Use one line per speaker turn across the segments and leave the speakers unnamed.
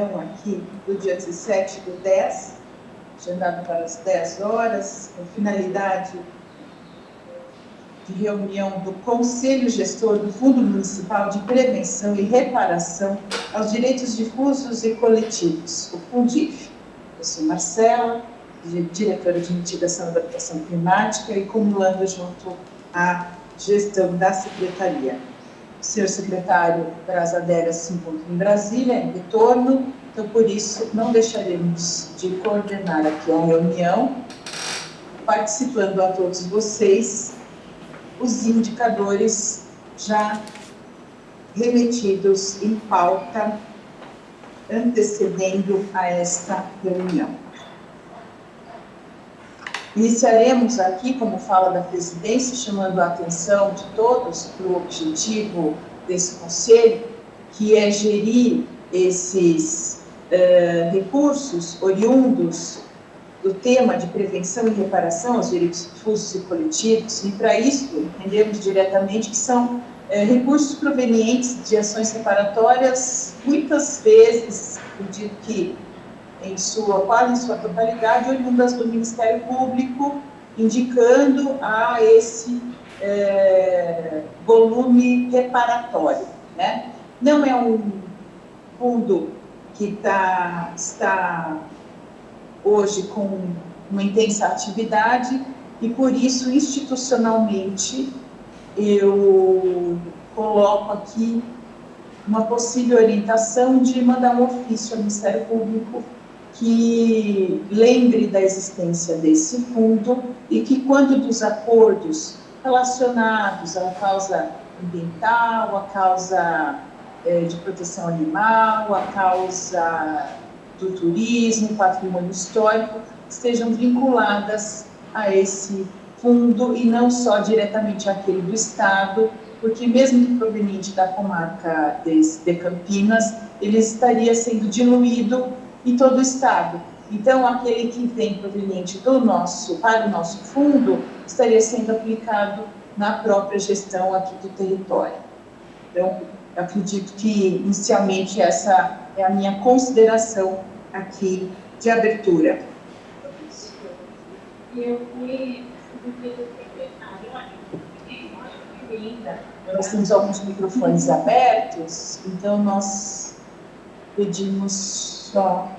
reunião aqui do dia 17/10, agendado para as 10 horas, com finalidade de reunião do Conselho Gestor do Fundo Municipal de Prevenção e Reparação aos Direitos Difusos e Coletivos, o FUNDIF. Eu sou Marcela, diretora de Mitigação e Adaptação Climática, e acumulando junto à gestão da Secretaria. O senhor secretário Braz Adega se encontra em Brasília, em retorno, então, por isso, não deixaremos de coordenar aqui a reunião, participando a todos vocês os indicadores já remetidos em pauta, antecedendo a esta reunião. Iniciaremos aqui, como fala da presidência, chamando a atenção de todos para o objetivo desse conselho, que é gerir esses recursos oriundos do tema de prevenção e reparação aos direitos difusos e coletivos, e para isso entendemos diretamente que são recursos provenientes de ações reparatórias, muitas vezes, eu digo que quase em sua totalidade, oriundas do Ministério Público, indicando a esse volume reparatório, né? Não é um fundo que está hoje com uma intensa atividade, e por isso, institucionalmente, eu coloco aqui uma possível orientação de mandar um ofício ao Ministério Público que lembre da existência desse fundo e que, quando dos acordos relacionados à causa ambiental, à causa de proteção animal, à causa do turismo, patrimônio histórico, estejam vinculadas a esse fundo e não só diretamente àquele do Estado, porque mesmo proveniente da comarca de Campinas, ele estaria sendo diluído em todo o Estado. Então, aquele que vem proveniente para o nosso fundo estaria sendo aplicado na própria gestão aqui do território. Então, eu acredito que, inicialmente, essa é a minha consideração aqui de abertura. Nós temos alguns microfones abertos, então nós pedimos só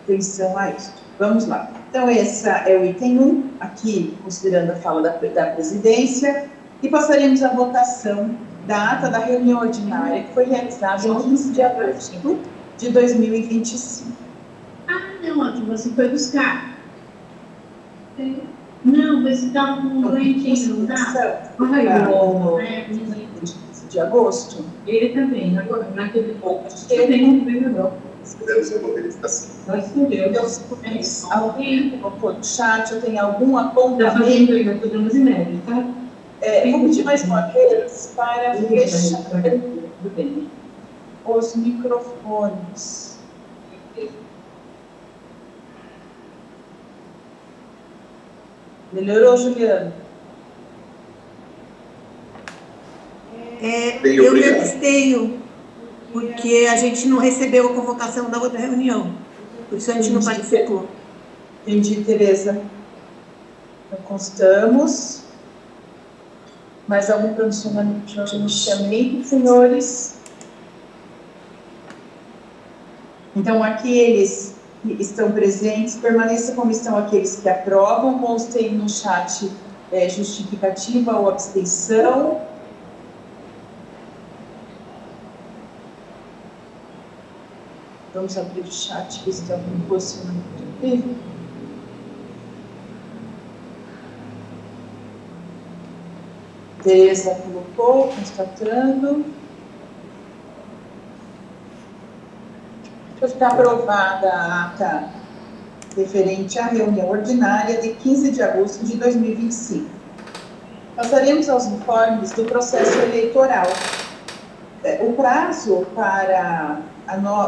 atenção a isso. Vamos lá. Então, esse é o item 1, aqui, considerando a fala da presidência, e passaremos à votação da ata da reunião ordinária, que foi realizada em 15 de agosto de 2025.
Não, aqui você foi buscar. Não, você estava com um doentinho, não está?
De agosto?
Ele também, agora, naquele pouco. Ele não veio, não.
Alguém colocou no chat, eu tenho algum apontamento?
Eu estou dando inédito, tá?
Vou pedir mais uma vez para fechar os microfones. Melhorou, Juliana?
Eu me abstenho, porque a gente não recebeu a convocação da outra reunião, por isso a gente não participou.
Entendi, Tereza. Então, constamos. Mais algum pronunciamento, senhores? Então, aqueles que estão presentes, permaneçam como estão aqueles que aprovam, constem no chat justificativa ou abstenção. Vamos abrir o chat, que está com posicionamento. Tereza colocou, constatando. Está aprovada a ata referente à reunião ordinária de 15 de agosto de 2025. Passaremos aos informes do processo eleitoral. O prazo para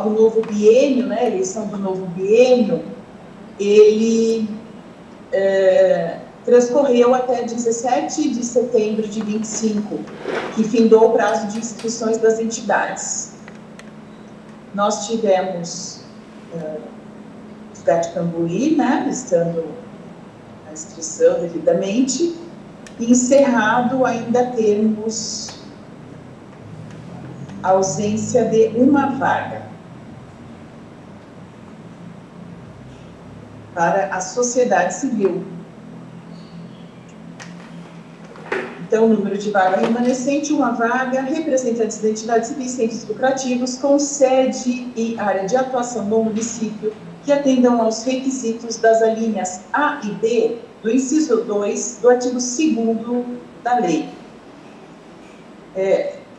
o novo biênio, né, a eleição do novo biênio, ele transcorreu até 17 de setembro de 25, que findou o prazo de inscrições das entidades. nós tivemos Cidade Cambuí, né, estando a inscrição devidamente, e encerrado ainda temos a ausência de uma vaga para a sociedade civil. Então, o número de vaga remanescente, uma vaga, representantes de entidades civis, centros lucrativos, com sede e área de atuação no município, que atendam aos requisitos das alíneas A e B do inciso 2 do artigo 2º da lei.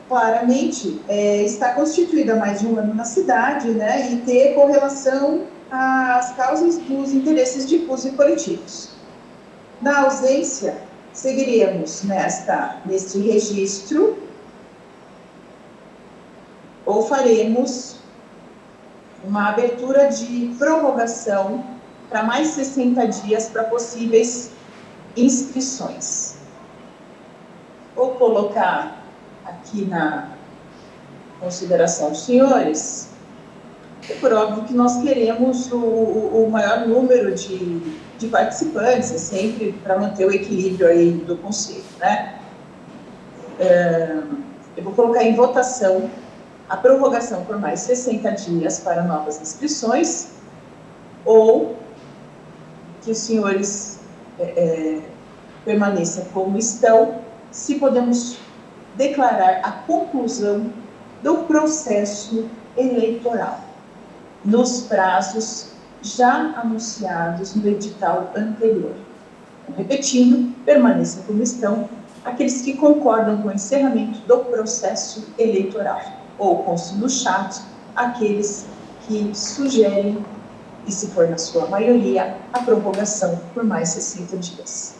Claramente, está constituída há mais de um ano na cidade, né, e ter correlação às causas dos interesses difusos e coletivos. Na ausência, seguiremos neste registro ou faremos uma abertura de prorrogação para mais 60 dias para possíveis inscrições. Vou colocar aqui na consideração dos senhores, é por óbvio que nós queremos o maior número de participantes, sempre para manter o equilíbrio aí do conselho, né? Eu vou colocar em votação a prorrogação por mais 60 dias para novas inscrições, ou que os senhores permaneçam como estão, se podemos declarar a conclusão do processo eleitoral nos prazos já anunciados no edital anterior. Repetindo, permaneçam como estão aqueles que concordam com o encerramento do processo eleitoral, ou conste no chat aqueles que sugerem, e se for na sua maioria, a prorrogação por mais 60 dias.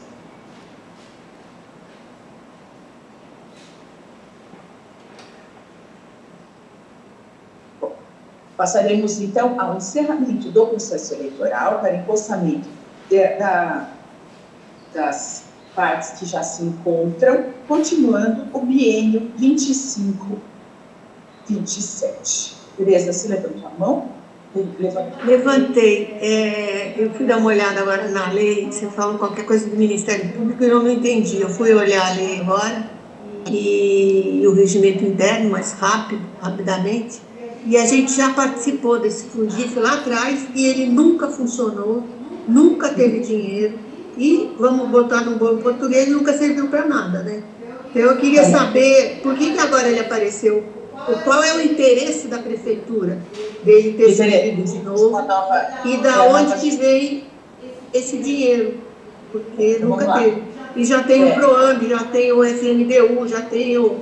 Passaremos, então, ao encerramento do processo eleitoral para empossamento das partes que já se encontram, continuando o biênio 25-27. Tereza, você levantou a mão?
Levantei. Eu fui dar uma olhada agora na lei, você falou qualquer coisa do Ministério Público e eu não entendi. Eu fui olhar a lei agora e o regimento interno, mais rapidamente. E a gente já participou desse Fundif lá atrás e ele nunca funcionou, nunca teve dinheiro e, vamos botar num bom português, nunca serviu para nada, né? Então eu queria saber por que agora ele apareceu, qual é o interesse da prefeitura dele ter servido de novo e da onde que vem esse dinheiro, porque nunca teve. E já tem o PROAMB, já tem o FNDU, já tem o...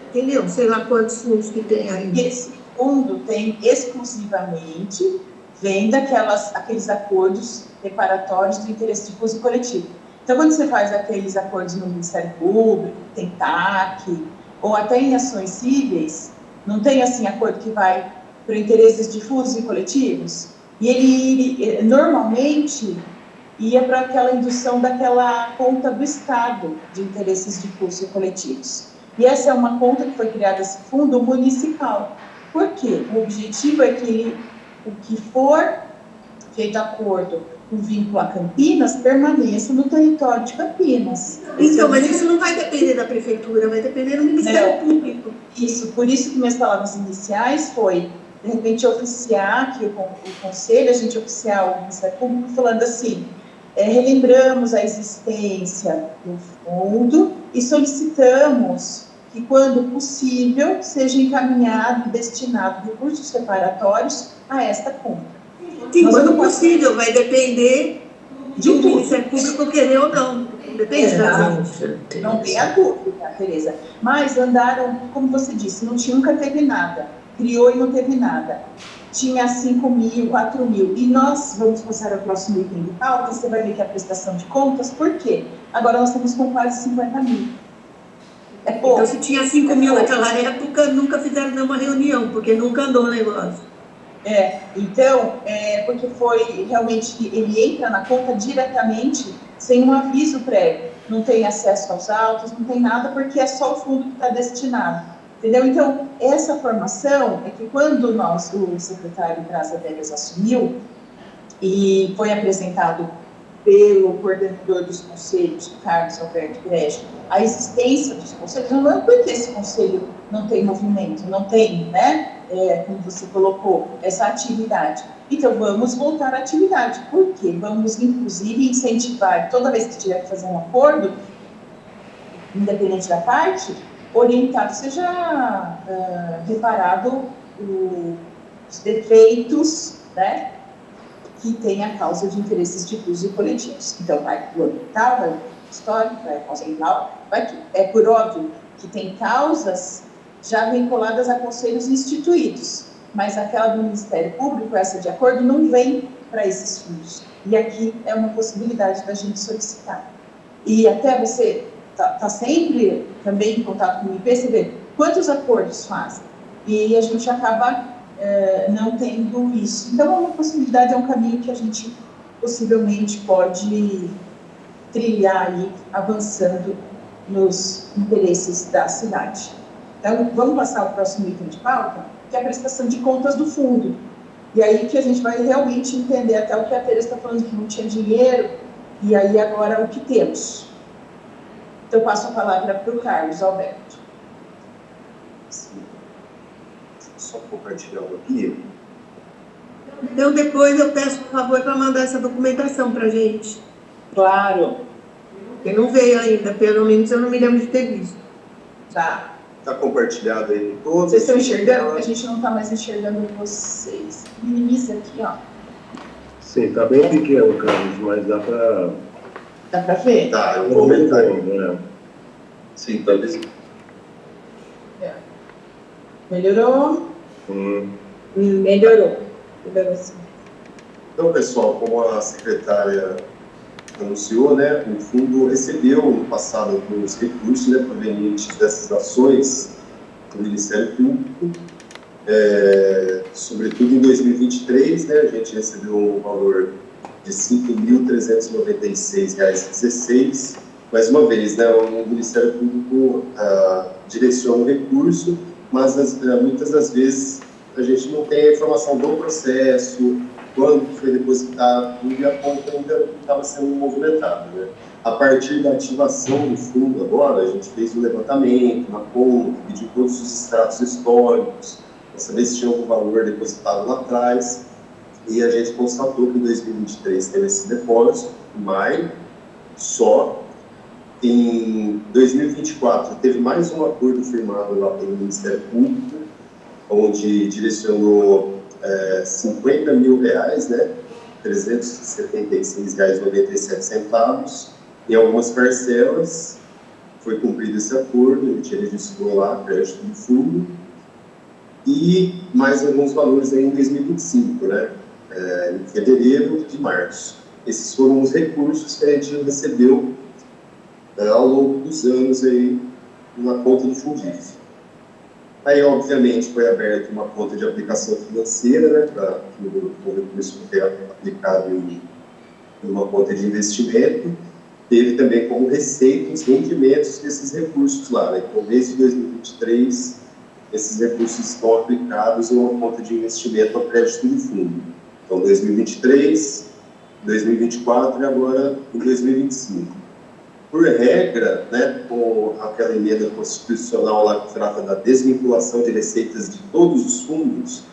Entendeu? Sei lá quantos fundos que tem aí.
Esse fundo tem exclusivamente, vem aqueles acordos reparatórios do interesse difuso e coletivo. Então, quando você faz aqueles acordos no Ministério Público, tem TAC, ou até em ações cíveis, não tem, assim, acordo que vai para interesses difusos e coletivos? E ele normalmente ia para aquela indução daquela conta do Estado de interesses difusos e coletivos. E essa é uma conta que foi criada, esse fundo municipal. Por quê? O objetivo é que o que for feito acordo com vínculo a Campinas permaneça no território de Campinas.
Então, mas isso não vai depender da prefeitura, vai depender do Ministério Público.
Isso, por isso que minhas palavras iniciais foi, de repente, oficiar aqui o Conselho, a gente oficiar o Ministério Público, falando assim, relembramos a existência do fundo e solicitamos que, quando possível, seja encaminhado e destinado recursos reparatórios a esta conta.
Sim, quando possível, vai depender do Ministério Público querer ou não. Depende da gente.
Não tenha dúvida, Tereza. Mas andaram, como você disse, nunca teve nada. Criou e não teve nada. Tinha 5 mil, 4 mil. E nós vamos passar ao próximo item de pauta, você vai ver que é a prestação de contas. Por quê? Agora nós estamos com quase 50 mil. É pouco.
Então, se tinha 5 mil naquela época, nunca fizeram nenhuma reunião, porque nunca andou o negócio.
Então, porque foi realmente, ele entra na conta diretamente, sem um aviso prévio. Não tem acesso aos autos, não tem nada, porque é só o fundo que está destinado. Entendeu? Então, essa formação é que quando o secretário Graça Vegas assumiu e foi apresentado pelo coordenador dos conselhos, Carlos Alberto Brecht, a existência dos conselhos, não é porque esse conselho não tem movimento, não tem, né, como você colocou, essa atividade. Então, vamos voltar à atividade. Por quê? Vamos, inclusive, incentivar, toda vez que tiver que fazer um acordo, independente da parte, orientado, seja reparado os defeitos, né, que tem a causa de interesses difusos e coletivos. Então, vai para o ambiental, vai para o histórico, vai para o conceitual, vai tudo. É por óbvio que tem causas já vinculadas a conselhos instituídos, mas aquela do Ministério Público, essa de acordo, não vem para esses fundos. E aqui é uma possibilidade da gente solicitar. E até você está sempre também em contato com o IP, você vê quantos acordos fazem. E a gente acaba não tendo isso. Então, é uma possibilidade, é um caminho que a gente possivelmente pode trilhar aí, avançando nos interesses da cidade. Então, vamos passar ao próximo item de pauta, que é a prestação de contas do fundo. E aí que a gente vai realmente entender até o que a Tereza está falando, que não tinha dinheiro, e aí agora o que temos. Então, eu passo a palavra para o Carlos Alberto.
Sim. Só compartilhando aqui.
Então, depois eu peço, por favor, para mandar essa documentação para a gente.
Claro.
Porque não veio ainda, pelo menos eu não me lembro de ter visto.
Tá.
Está compartilhado aí com todos.
Vocês estão enxergando? A gente não está mais enxergando vocês. Minimiza aqui, ó.
Sim, está bem pequeno, Carlos, mas dá para...
Dá para ver?
Tá, eu vou aumentar aí.
Né?
Sim, talvez.
Melhorou? Melhorou. Melhorou sim.
Então, pessoal, como a secretária anunciou, né, o fundo recebeu no passado alguns recursos, né, provenientes dessas ações do Ministério Público, sobretudo em 2023, né, a gente recebeu um valor de R$ 5.396,16. Mais uma vez, né, o Ministério Público direciona o recurso, mas muitas das vezes a gente não tem a informação do processo, quando foi depositado, e a conta ainda estava sendo movimentada, né? A partir da ativação do fundo agora, a gente fez um levantamento na conta, pediu todos os extratos históricos, para saber se tinha algum valor depositado lá atrás, e a gente constatou que em 2023 teve esse depósito, em maio, só. Em 2024 teve mais um acordo firmado lá pelo Ministério Público, onde direcionou R$50 mil, né, R$ 376,97, em algumas parcelas. Foi cumprido esse acordo, a gente registrou lá a crédito do fundo, e mais alguns valores aí em 2025, né, em fevereiro e março. Esses foram os recursos que a gente recebeu ao longo dos anos aí na conta do Fundif. Aí, obviamente, foi aberta uma conta de aplicação financeira, né, para que o recurso seja aplicado em uma conta de investimento. Teve também como receita os rendimentos desses recursos lá, né? Então, desde 2023, esses recursos estão aplicados em uma conta de investimento ao crédito do fundo. Então, 2023, 2024 e agora em 2025. Por regra, né, com aquela emenda constitucional lá que trata da desvinculação de receitas de todos os fundos,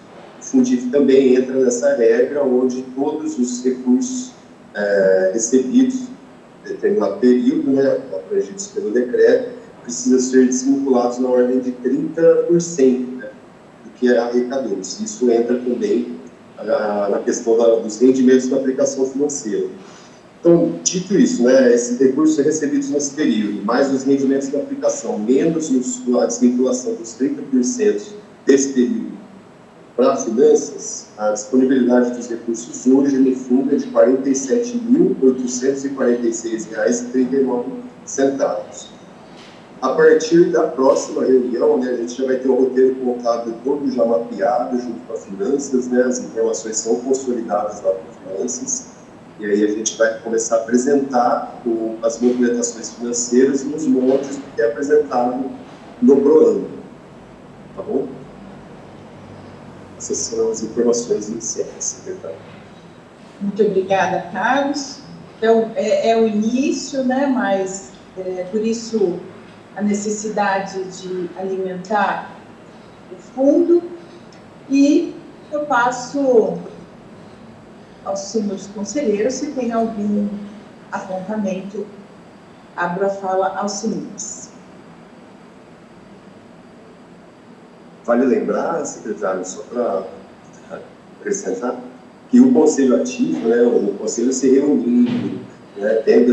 o Fundif também entra nessa regra, onde todos os recursos recebidos em determinado período, né, abrangidos pelo decreto, precisam ser desvinculados na ordem de 30%, né, do que arrecadou. Isso entra também na questão dos rendimentos da aplicação financeira. Então, dito isso, né, esses recursos recebidos nesse período, mais os rendimentos da aplicação, menos a desvinculação dos 30% desse período para finanças, a disponibilidade dos recursos hoje no fundo é de R$ 47.846,39. A partir da próxima reunião, né, a gente já vai ter o roteiro contado todo já mapeado junto com as finanças, né, as informações são consolidadas lá com finanças. E aí a gente vai começar a apresentar as movimentações financeiras nos moldes do que é apresentado no PROAN. Tá bom? Essas são as informações iniciais, secretário.
Muito obrigada, Carlos. Então, é o início, né? Mas, por isso, a necessidade de alimentar o fundo. E eu passo aos senhores conselheiros, se tem algum apontamento, abro a fala aos senhores.
Vale lembrar, secretário, só para acrescentar, que o Conselho Ativo, né, o Conselho se reunindo, né, tendo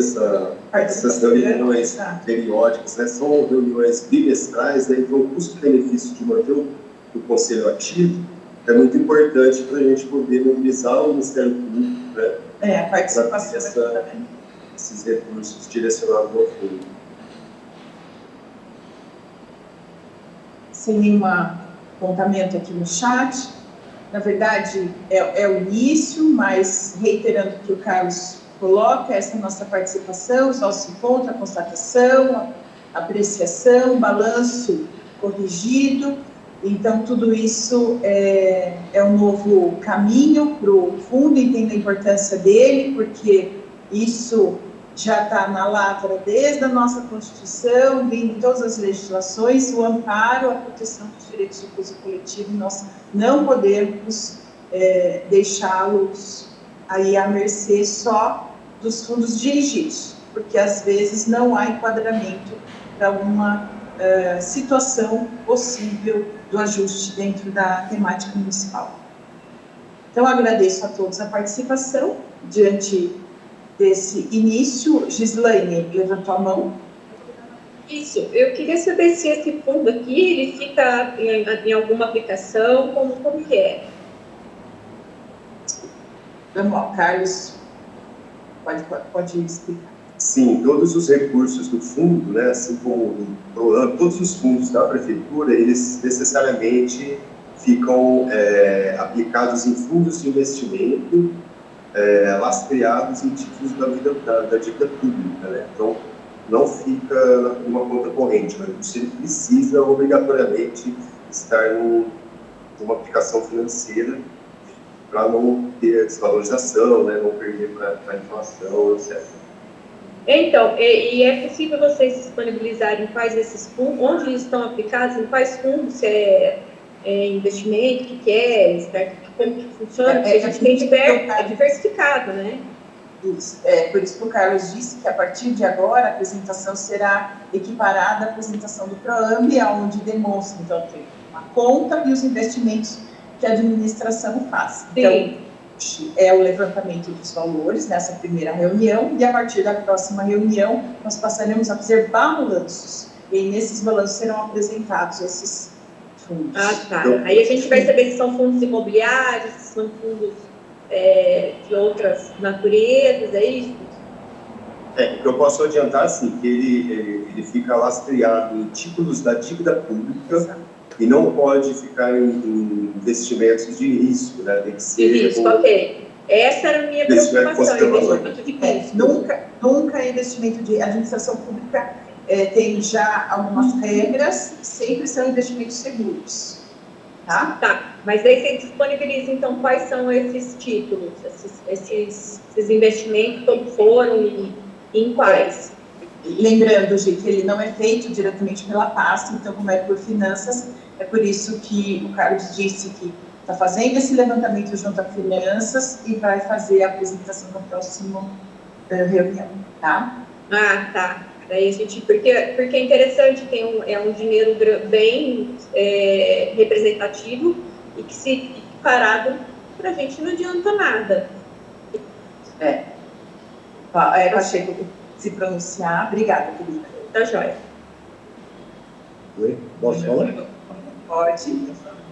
essas reuniões periódicas, né, são reuniões bimestrais, né, então o custo-benefício de manter o Conselho Ativo é muito importante para a gente poder mobilizar o Ministério Público, né,
A participação
esses recursos direcionados ao fundo.
Sem nenhum apontamento aqui no chat. Na verdade, é o início, mas reiterando o que o Carlos coloca, essa é a nossa participação, os nossos encontros, a constatação, a apreciação, balanço corrigido. Então, tudo isso é um novo caminho para o fundo, entendo a importância dele, porque isso já está na lavra desde a nossa Constituição, vindo em todas as legislações, o amparo, a proteção dos direitos de uso coletivo, nós não podemos deixá-los aí à mercê só dos fundos dirigidos, porque às vezes não há enquadramento para uma situação possível do ajuste dentro da temática municipal. Então, agradeço a todos a participação diante desse início. Gislaine levantou a mão.
Isso, eu queria saber se esse fundo aqui, ele fica em alguma aplicação, como que é?
Vamos lá, Carlos, pode explicar.
Sim, todos os recursos do fundo, né, assim como todos os fundos da prefeitura, eles necessariamente ficam aplicados em fundos de investimento, lastreados em títulos da dívida pública, né? Então, não fica numa conta corrente, mas ele precisa obrigatoriamente estar numa aplicação financeira para não ter desvalorização, né, não perder para a inflação, etc.
Então, e é possível vocês disponibilizarem quais esses fundos, onde eles estão aplicados, em quais fundos, se é investimento, o que é, como que funciona, porque a gente tem diversificado, né?
Isso. Por isso que o Carlos disse que a partir de agora a apresentação será equiparada à apresentação do PROAMB, onde demonstra, então, tem uma conta e os investimentos que a administração faz.
Sim.
Então, é o levantamento dos valores nessa primeira reunião, e a partir da próxima reunião nós passaremos a fazer balanços, e nesses balanços serão apresentados esses fundos.
Ah, tá. Aí a gente vai saber se são fundos imobiliários, se são fundos de outras naturezas, é isso?
O que eu posso adiantar, assim, que ele fica lastreado em títulos da dívida pública. Exato. E não pode ficar em investimentos de risco, né? Tem que ser...
De risco, ok. Essa era a minha preocupação, investimento de risco.
Nunca é investimento de... A administração pública tem já algumas regras, sempre são investimentos seguros. Tá?
Mas aí você disponibiliza, então, quais são esses títulos, esses investimentos, como foram e em quais?
Lembrando, gente, que ele não é feito diretamente pela pasta, então, como é por finanças, é por isso que o Carlos disse que está fazendo esse levantamento junto a finanças e vai fazer a apresentação na próxima reunião, tá?
Ah, tá. Daí a gente, porque é interessante, é um dinheiro bem representativo e que se parado para a gente não adianta nada.
Pacheco, se pronunciar. Obrigada, querida.
Tá joia.
Oi, posso falar?
Pode.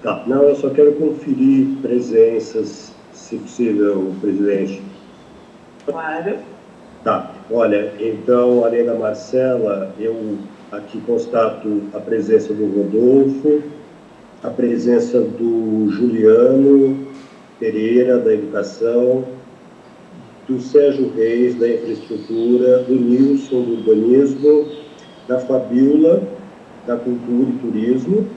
Tá, não, eu só quero conferir presenças, se possível, presidente.
Claro.
Tá, olha, então, além da Marcela, eu aqui constato a presença do Rodolfo, a presença do Juliano Pereira, da Educação, do Sérgio Reis, da Infraestrutura, do Nilson, do Urbanismo, da Fabiola, da Cultura e Turismo,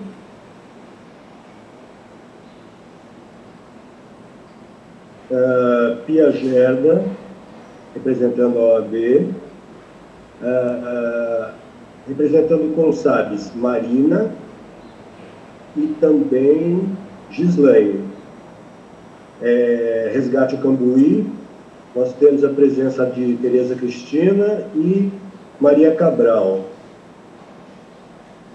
Pia Gerda, representando a OAB, representando o Consabes, Marina e também Gislaine. Resgate o Cambuí, nós temos a presença de Tereza Cristina e Maria Cabral.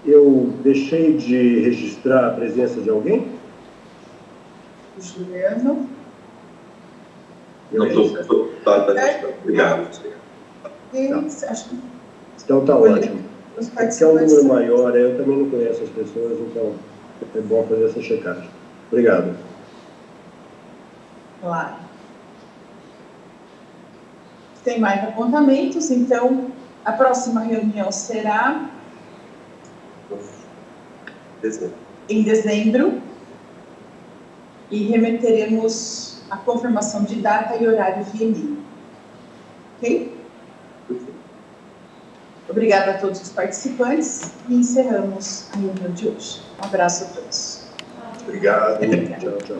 Eu deixei de registrar a presença de alguém?
Juliano.
Não, obrigado.
Acho que
Então está ótimo.
os
Se é um número
participantes.
maior, eu também não conheço as pessoas, então é bom fazer essa checagem. Obrigado.
Claro. Tem mais apontamentos, então a próxima reunião será em dezembro e remeteremos a confirmação de data e horário via e-mail. Ok? Obrigada a todos os participantes e encerramos a reunião de hoje. Um abraço a todos.
Obrigado.
Tchau, tchau.